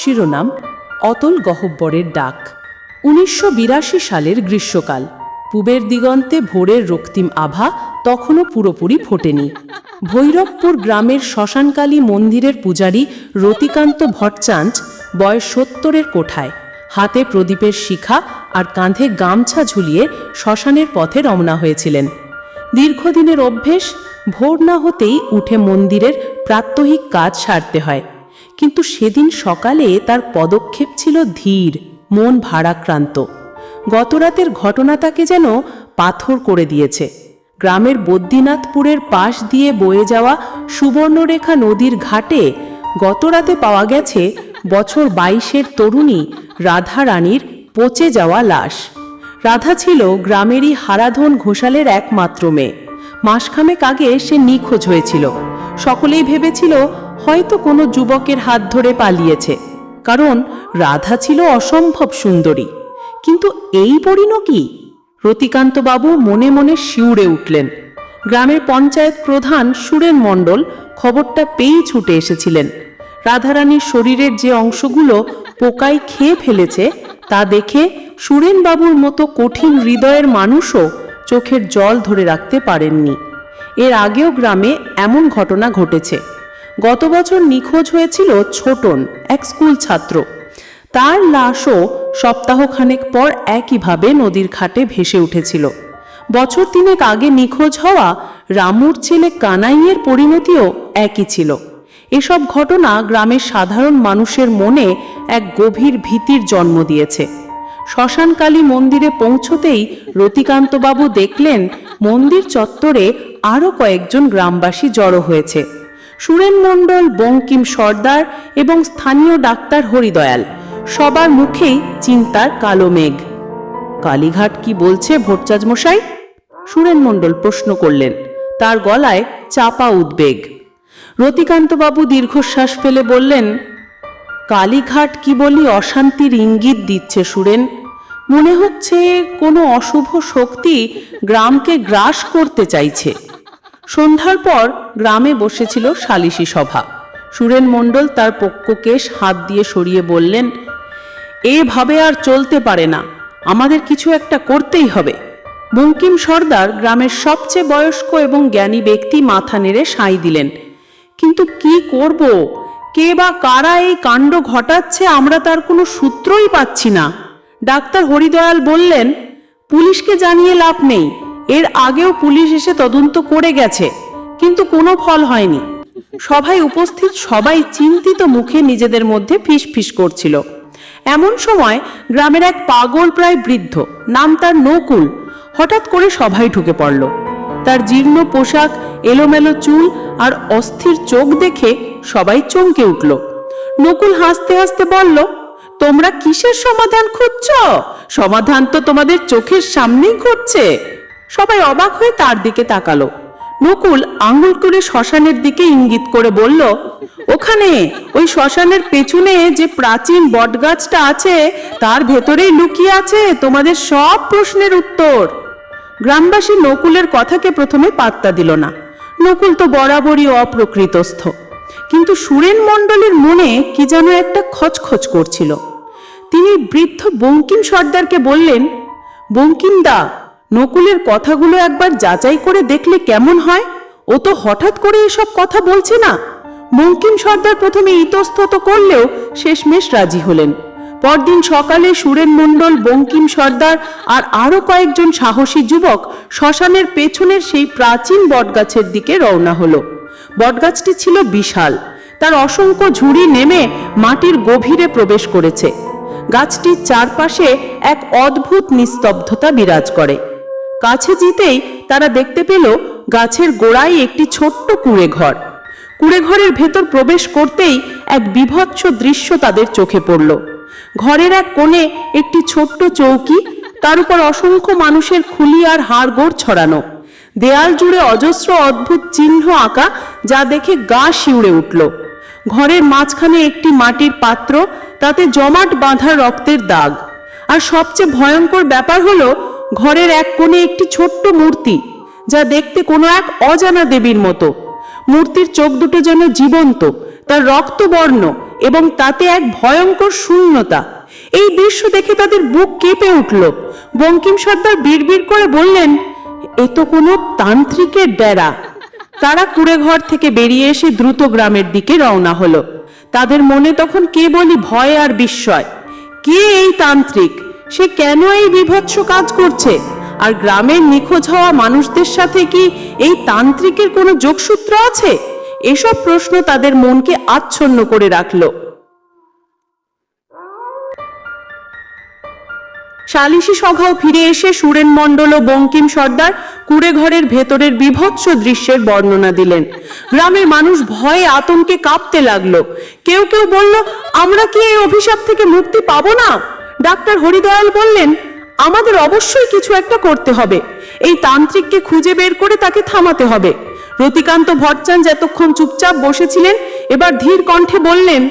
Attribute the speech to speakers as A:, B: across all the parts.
A: শিরোনাম অতল গহ্বরের ডাক। ১৯৮২ সালের গ্রীষ্মকাল। পূবের দিগন্তে ভোরের রক্তিম আভা তখনও পুরোপুরি ফোটেনি। ভৈরবপুর গ্রামের শ্মশানকালী মন্দিরের পূজারী রতিকান্ত ভট্টাচার্য বয়স ৭০-এর কোঠায়, হাতে প্রদীপের শিখা আর কাঁধে গামছা ঝুলিয়ে শ্মশানের পথে রওনা হয়েছিলেন। দীর্ঘদিনের অভ্যেস, ভোর না হতেই উঠে মন্দিরের প্রাত্যহিক কাজ সারতে হয়। কিন্তু সেদিন সকালে তার পদক্ষেপ ছিল ধীর, মন ভারাক্রান্ত। গতরাতের ঘটনা তাকে যেন পাথর করে দিয়েছে। গ্রামের বদ্রীনাথপুরের পাশ দিয়ে বয়ে যাওয়া সুবর্ণরেখা নদীর ঘাটে গতরাতে পাওয়া গেছে বছর ২২-এর তরুণী রাধা রানীর পচে যাওয়া লাশ। রাধা ছিল গ্রামেরই হারাধন ঘোষালের একমাত্র মেয়ে। মাসখানেক আগে সে নিখোঁজ হয়েছিল। সকলেই ভেবেছিল হয়তো কোনো যুবকের হাত ধরে পালিয়েছে, কারণ রাধা ছিল অসম্ভব সুন্দরী। কিন্তু এই পরিণতি! রতিকান্তবাবু মনে মনে শিউরে উঠলেন। গ্রামের পঞ্চায়েত প্রধান সুরেন মণ্ডল খবরটা পেয়েই ছুটে এসেছিলেন। রাধারানীর শরীরের যে অংশগুলো পোকায় খেয়ে ফেলেছে তা দেখে সুরেনবাবুর মতো কঠিন হৃদয়ের মানুষও চোখের জল ধরে রাখতে পারেননি। এর আগেও গ্রামে এমন ঘটনা ঘটেছে। গত বছর নিখোঁজ হয়েছিল ছোটন, এক স্কুল ছাত্র। তার লাশও সপ্তাহখানেক পর একইভাবে নদীর ঘাটে ভেসে উঠেছিল। বছর ৩ আগে নিখোঁজ হওয়া রামুর ছেলে কানাইয়ের পরিণতিও একই ছিল। এসব ঘটনা গ্রামের সাধারণ মানুষের মনে এক গভীর ভীতির জন্ম দিয়েছে। শ্মশানকালী মন্দিরে পৌঁছতেই রতিকান্তবাবু দেখলেন মন্দির চত্বরে আরও কয়েকজন গ্রামবাসী জড়ো হয়েছে। সুরেন মণ্ডল, বঙ্কিম সর্দার এবং স্থানীয় ডাক্তার হরিদয়াল, সবার মুখেই চিন্তার কালো মেঘ। কালীঘাট কি বলছে ভট্টাচার্য মশাই? সুরেন মণ্ডল প্রশ্ন করলেন, তার গলায় চাপা উদ্বেগ। রতিকান্তবাবু দীর্ঘশ্বাস ফেলে বললেন, কালীঘাট কি বলি অশান্তির ইঙ্গিত দিচ্ছে সুরেন। মনে হচ্ছে কোনো অশুভ শক্তি গ্রামকে গ্রাস করতে চাইছে। সন্ধ্যার পর গ্রামে বসেছিল সালিশি সভা। সুরেন মণ্ডল তার পক্ককেশ হাত দিয়ে সরিয়ে বললেন, এভাবে আর চলতে পারে না, আমাদের কিছু একটা করতেই হবে। বঙ্কিম সর্দার, গ্রামের সবচেয়ে বয়স্ক এবং জ্ঞানী ব্যক্তি, মাথা নেড়ে সাই দিলেন, কিন্তু কি করব? কে বা কারা এই কাণ্ড ঘটাচ্ছে আমরা তার কোনো সূত্রই পাচ্ছি না। ডাক্তার হরিদয়াল বললেন, পুলিশকে জানিয়ে লাভ নেই, এর আগেও পুলিশ এসে তদন্ত করে গেছে, কিন্তু কোনো ফল হয়নি। সভায় উপস্থিত সবাই চিন্তিত মুখে নিজেদের মধ্যে ফিসফিস করছিল। এমন সময় গ্রামের এক পাগল প্রায় বৃদ্ধ, নাম তার নকুল, হঠাৎ করে সভায় ঢুকে পড়ল। তার জীর্ণ পোশাক, এলোমেলো চুল আর অস্থির চোখ দেখে সবাই চমকে উঠল। নকুল হাসতে হাসতে বলল, তোমরা কিসের সমাধান খুঁজছ? সমাধান তো তোমাদের চোখের সামনেই ঘটছে। সবাই অবাক হয়ে তার দিকে তাকালো। নকুল আঙুল করে শ্মশানের দিকে ইঙ্গিত করে বলল, ওখানে ওই শ্মশানের পেছনে যে প্রাচীন বটগাছটা আছে তার ভেতরেই লুকিয়ে আছে তোমাদের সব প্রশ্নের উত্তর। গ্রামবাসী নকুলের কথাকে প্রথমে পাত্তা দিল না। নকুল তো বরাবরই অপ্রকৃতস্থ। কিন্তু সুরেন মণ্ডলের মনে কি যেন একটা খচখচ করছিল। তিনি বৃদ্ধ বঙ্কিম সর্দারকে বললেন, বঙ্কিম দা, নকুলের কথাগুলো একবার যাচাই করে দেখলে কেমন হয়? ও তো হঠাৎ করে এসব কথা বলছে না। বঙ্কিম সর্দার প্রথমে ইতস্তত করলেও শেষমেশ রাজি হলেন। পরদিন সকালে সুরেন মণ্ডল, বঙ্কিম সর্দার আর আরো কয়েকজন সাহসী যুবক শ্মশানের পেছনের সেই প্রাচীন বটগাছের দিকে রওনা হলো। বটগাছটি ছিল বিশাল। তার অসংখ্য ঝুড়ি নেমে মাটির গভীরে প্রবেশ করেছে। গাছটির চারপাশে এক অদ্ভুত নিস্তব্ধতা বিরাজ করে। কাছে যেতেই তারা দেখতে পেল গাছের গোড়ায় একটি ছোট্ট কুঁড়ে ঘর। কুঁড়ে ঘরের ভেতর প্রবেশ করতেই এক বীভৎস দৃশ্য তাদের চোখে পড়ল। ঘরের এক কোণে একটি ছোট্ট চৌকি, তার উপর অসংখ্য মানুষের খুলি আর হাড়গোড় ছড়ানো। দেয়াল জুড়ে অজস্র অদ্ভুত চিহ্ন আঁকা, যা দেখে গা শিউরে উঠল। ঘরের মাঝখানে একটি মাটির পাত্র, তাতে জমাট বাঁধা রক্তের দাগ। আর সবচেয়ে ভয়ঙ্কর ব্যাপার হলো ঘরের এক কোণে একটি ছোট্ট মূর্তি, যা দেখতে কোনো এক অজানা দেবীর মতো। মূর্তির চোখ দুটো যেন জীবন্ত, তার রক্তবর্ণ এবং তাতে এক ভয়ঙ্কর শূন্যতা। এই দৃশ্য দেখে তাদের বুক কেঁপে উঠল। বঙ্কিম সর্দার বিড়বিড় করে বললেন, এ তো কোনো তান্ত্রিকের ডেরা। তারা কুঁড়েঘর থেকে বেরিয়ে এসে দ্রুত গ্রামের দিকে রওনা হলো। তাদের মনে তখন কেবলই ভয় আর বিস্ময়। কে এই তান্ত্রিক? সে কেন এই বীভৎস কাজ করছে? আর গ্রামের নিখোঁজ হওয়া মানুষদের সাথে কি এই তান্ত্রিকের কোনো যোগসূত্র আছে? এসব প্রশ্ন তাদের মনকে আচ্ছন্ন করে রাখলো। সালিশি সভাও ফিরে এসে সুরেন মণ্ডল ও বঙ্কিম সর্দার কুঁড়েঘরের ভেতরের বীভৎস দৃশ্যের বর্ণনা দিলেন। গ্রামের মানুষ ভয়ে আতঙ্কে কাঁপতে লাগলো। কেউ কেউ বলল, আমরা কি এই অভিশাপ থেকে মুক্তি পাবো না? ডাক্তার হরিদয়াল বললেন, আমাদের অবশ্যই কিছু একটা করতে হবে। এই তান্ত্রিককে খুঁজে বের করে তাকে থামাতে হবে। রতিকান্ত ভট্টাচার্য এতক্ষণ চুপচাপ বসেছিলেন, এবার ধীর কণ্ঠে বললেন,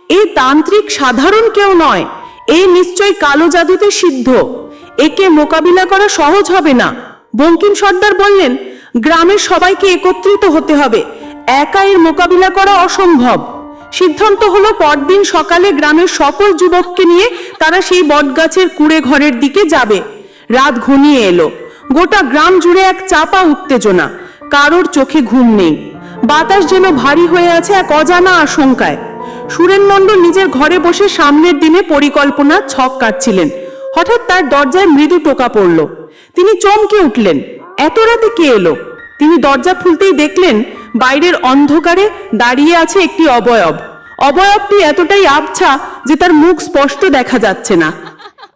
A: এই তান্ত্রিক সাধারণ কেউ নয়। এই নিশ্চয় কালো জাদুতে সিদ্ধ। একে মোকাবিলা করা সহজ হবে না। বঙ্কিম সর্দার বললেন, গ্রামের সবাইকে একত্রিত হতে হবে। একা এর মোকাবিলা করা অসম্ভব। সিদ্ধান্ত হলো পরদিন সকালে গ্রামের সকল যুবককে নিয়ে তারা সেই বটগাছের কুঁড়ে ঘরের দিকে যাবে। রাত ঘনিয়ে এলো। গোটা গ্রাম জুড়ে এক চাপা উত্তেজনা। কারোর চোখে ঘুম নেই। বাতাস যেন ভারী হয়ে আছে এক অজানা আশঙ্কায়। সুরেন মণ্ডল নিজের ঘরে বসে সামনের দিনে পরিকল্পনার ছক কাটছিলেন। হঠাৎ তার দরজায় মৃদু টোকা পড়ল। তিনি চমকে উঠলেন। এত রাতে কে এলো? তিনি দরজা খুলতেই দেখলেন বাইরের অন্ধকারে দাঁড়িয়ে আছে একটি অবয়ব। অবয়বটি এতটাই আবছা যে তার মুখ স্পষ্ট দেখা যাচ্ছে না।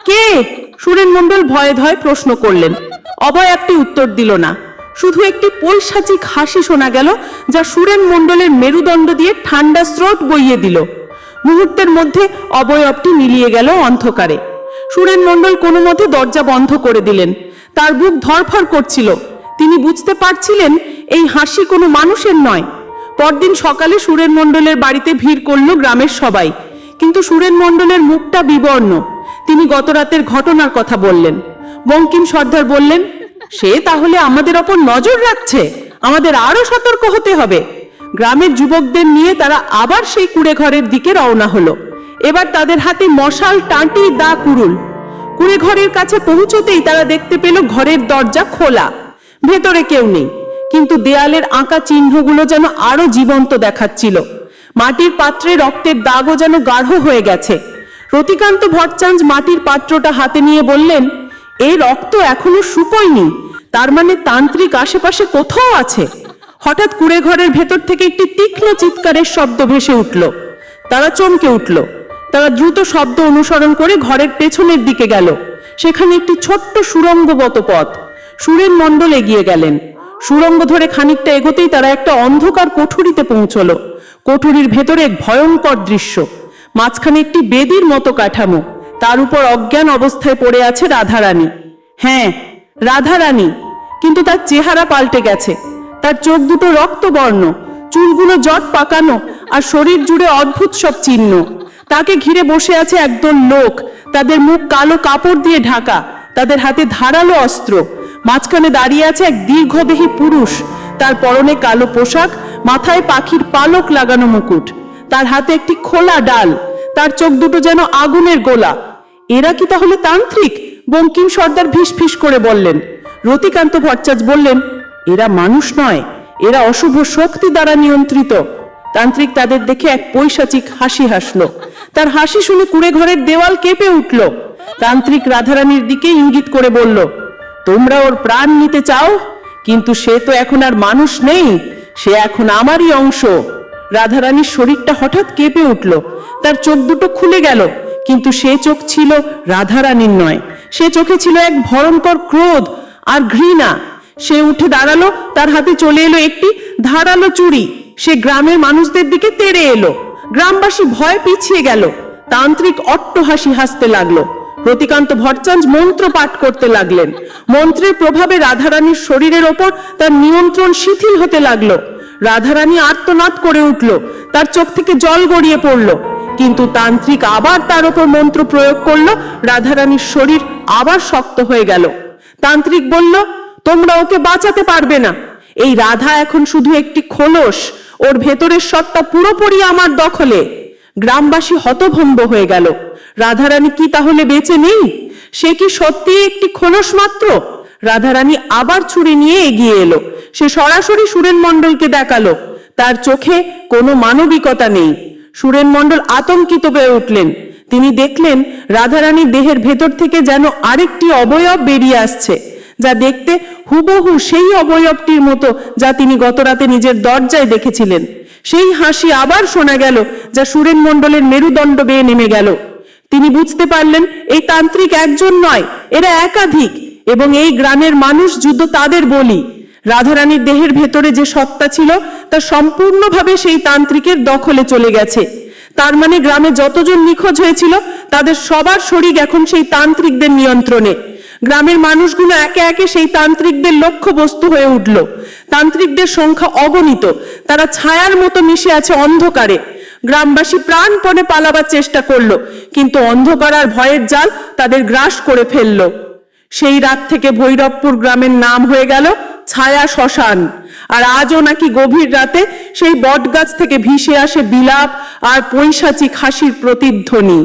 A: কে? সুরেন মণ্ডল ভয়ে ভয়ে প্রশ্ন করলেন। অবয়বটি উত্তর দিল না। শুধু একটি পৈশাচিক হাসি শোনা গেল, যা সুরেন মণ্ডলের মেরুদণ্ড দিয়ে ঠান্ডা স্রোত বইয়ে দিল। মুহূর্তের মধ্যে অবয়বটি মিলিয়ে গেল অন্ধকারে। সুরেন মণ্ডল কোনো মতে দরজা বন্ধ করে দিলেন। তার বুক ধড়ফড় করছিল। তিনি বুঝতে পারছিলেন এই হাসি কোনো মানুষের নয়। পরদিন সকালে সুরেন মণ্ডলের বাড়িতে ভিড় করল গ্রামের সবাই। কিন্তু সুরেন মণ্ডলের মুখটা বিবর্ণ। তিনি গত রাতের ঘটনার কথা বললেন। বঙ্কিম সর্দার বললেন, সে তাহলে আমাদের ওপর নজর রাখছে। আমাদের আরো সতর্ক হতে হবে। গ্রামের যুবকদের নিয়ে তারা আবার সেই কুঁড়ে ঘরের দিকে রওনা হলো। এবার তাদের হাতে মশাল, টাঁটি, দা, কুড়ুল। কুঁড়ে ঘরের কাছে পৌঁছতেই তারা দেখতে পেল ঘরের দরজা খোলা। ভেতরে কেউ নেই, কিন্তু দেয়ালের আঁকা চিহ্নগুলো যেন আরো জীবন্ত দেখাচ্ছিল। মাটির পাত্রে রক্তের দাগও যেন গাঢ় হয়ে গেছে। রতিকান্ত ভট্টাচার্য মাটির পাত্রটা হাতে নিয়ে বললেন, এই রক্ত এখনো শুকোয়নি। তার মানে তান্ত্রিক আশেপাশে কোথাও আছে। হঠাৎ কুঁড়ে ঘরের ভেতর থেকে একটি তীক্ষ্ণ চিৎকারের শব্দ ভেসে উঠল। তারা চমকে উঠল। তারা দ্রুত শব্দ অনুসরণ করে ঘরের পেছনের দিকে গেল। সেখানে একটি ছোট্ট সুড়ঙ্গবত পথ। সুরেন মণ্ডল এগিয়ে গেলেন। সুড়ঙ্গ ধরে খানিকটা এগোতেই তারা একটা অন্ধকার কোঠরিতে পৌঁছলো। কোঠরির ভেতরে এক ভয়ঙ্কর দৃশ্য। মাঝখানে একটি বেদির মতো কাঠামো। তার উপর অজ্ঞান অবস্থায় পড়ে আছে রাধারানী। হ্যাঁ, রাধারানী, কিন্তু তার চেহারা পাল্টে গেছে। তার চোখ দুটো রক্তবর্ণ, চুলগুলো জট পাকানো, আর শরীর জুড়ে অদ্ভুত সব চিহ্ন। তাকে ঘিরে বসে আছে একদল লোক। তাদের মুখ কালো কাপড় দিয়ে ঢাকা। তাদের হাতে ধারালো অস্ত্র। মাঝখানে দাঁড়িয়ে আছে এক দীর্ঘদেহী পুরুষ। তার পরনে কালো পোশাক, মাথায় পাখির পালক লাগানো মুকুট। তার হাতে একটি খোলা ডাল। তার চোখ দুটো যেন আগুনের গোলা। এরা কি তাহলে তান্ত্রিক? বঙ্কিম সর্দার ফিস ফিস করে বললেন। রতিকান্ত ভট্টাচার্য বললেন, এরা মানুষ নয়, এরা অশুভ শক্তি দ্বারা নিয়ন্ত্রিত। তান্ত্রিক তাদের দেখে এক পৈশাচিক হাসি হাসলো। তার হাসি শুনে কুঁড়ে ঘরের দেওয়াল কেঁপে উঠল। তান্ত্রিক রাধারানীর দিকে ইঙ্গিত করে বলল, তোমরা ওর প্রাণ নিতে চাও, কিন্তু সে তো এখন আর মানুষ নেই, সে এখন আমারই অংশ। রাধারানীর শরীরটা হঠাৎ কেঁপে উঠল। তার চোখ দুটো খুলে গেল, কিন্তু সে চোখ ছিল রাধারানীর নয়। সে চোখে ছিল এক ভয়ঙ্কর ক্রোধ আর ঘৃণা। সে উঠে দাঁড়ালো। তার হাতে চলে এলো একটি ধারালো চুড়ি। সে গ্রামের মানুষদের দিকে তেড়ে এলো। গ্রামবাসী ভয় পিছিয়ে গেল। তান্ত্রিক অট্টহাসি হাসতে লাগলো। রতিকান্ত ভট্টাচার্য মন্ত্র পাঠ করতে লাগলেন। মন্ত্রের প্রভাবে রাধারানীর শরীরের ওপর তার নিয়ন্ত্রণ শিথিল হতে লাগলো। রাধারানী আর্তনাদ করে উঠল। তার চোখ থেকে জল গড়িয়ে পড়ল। কিন্তু তান্ত্রিক আবার তার উপর মন্ত্র প্রয়োগ করলো। রাধারানীর শরীর আবার শক্ত হয়ে গেল। তান্ত্রিক বলল, তোমরা ওকে বাঁচাতে পারবে না। এই রাধা এখন শুধু একটি খোলস। ওর ভেতরের সত্তা পুরোপুরি আমার দখলে। গ্রামবাসী হতভম্ব হয়ে গেল। রাধারানী কি তাহলে বেঁচে নেই? সে কি সত্যি একটি খোলস মাত্র? রাধারানী আবার ছুরি নিয়ে এগিয়ে এলো। সে সরাসরি সুরেন মণ্ডলকে দেখালো। তার চোখে কোনো মানবিকতা নেই। সুরেন মণ্ডল আতঙ্কিত হয়ে উঠলেন। তিনি দেখলেন রাধারানীর দেহের ভেতর থেকে যেন আরেকটি অবয়ব বেরিয়ে আসছে, যা দেখতে হুবহু সেই অবয়বটির মতো যা তিনি গতরাতে নিজের দরজায় দেখেছিলেন। সেই হাসি আবার শোনা গেল, যা সুরেন মণ্ডলের মেরুদণ্ড বেয়ে নেমে গেল। তিনি বুঝতে পারলেন এই তান্ত্রিক একজন নয়, এরা একাধিক, এবং এই গ্রামের মানুষ যুদ্ধ তাদের বলি। রাধারানীর দেহের ভেতরে যে সত্তা ছিল তা সম্পূর্ণভাবে সেই তান্ত্রিকের দখলে চলে গেছে। তার মানে গ্রামে যতজন নিখোঁজ হয়েছিল তাদের সবার শরীর এখন সেই তান্ত্রিকদের নিয়ন্ত্রণে। গ্রামের মানুষগুলো একে একে সেই তান্ত্রিকদের লক্ষ্যবস্তু হয়ে উঠল। তান্ত্রিকদের সংখ্যা অগণিত, তারা ছায়ার মতো মিশে আছে অন্ধকারে। গ্রামবাসী প্রাণপণে পালাবার চেষ্টা করলো, কিন্তু অন্ধকার আর ভয়ের জাল তাদের গ্রাস করে ফেললো। সেই রাত থেকে ভৈরবপুর গ্রামের নাম হয়ে গেল ছায়া শ্মশান। আর আজও নাকি গভীর রাতে সেই বটগাছ থেকে ভেসে আসে বিলাপ আর পৈশাচিক হাসির প্রতিধ্বনি।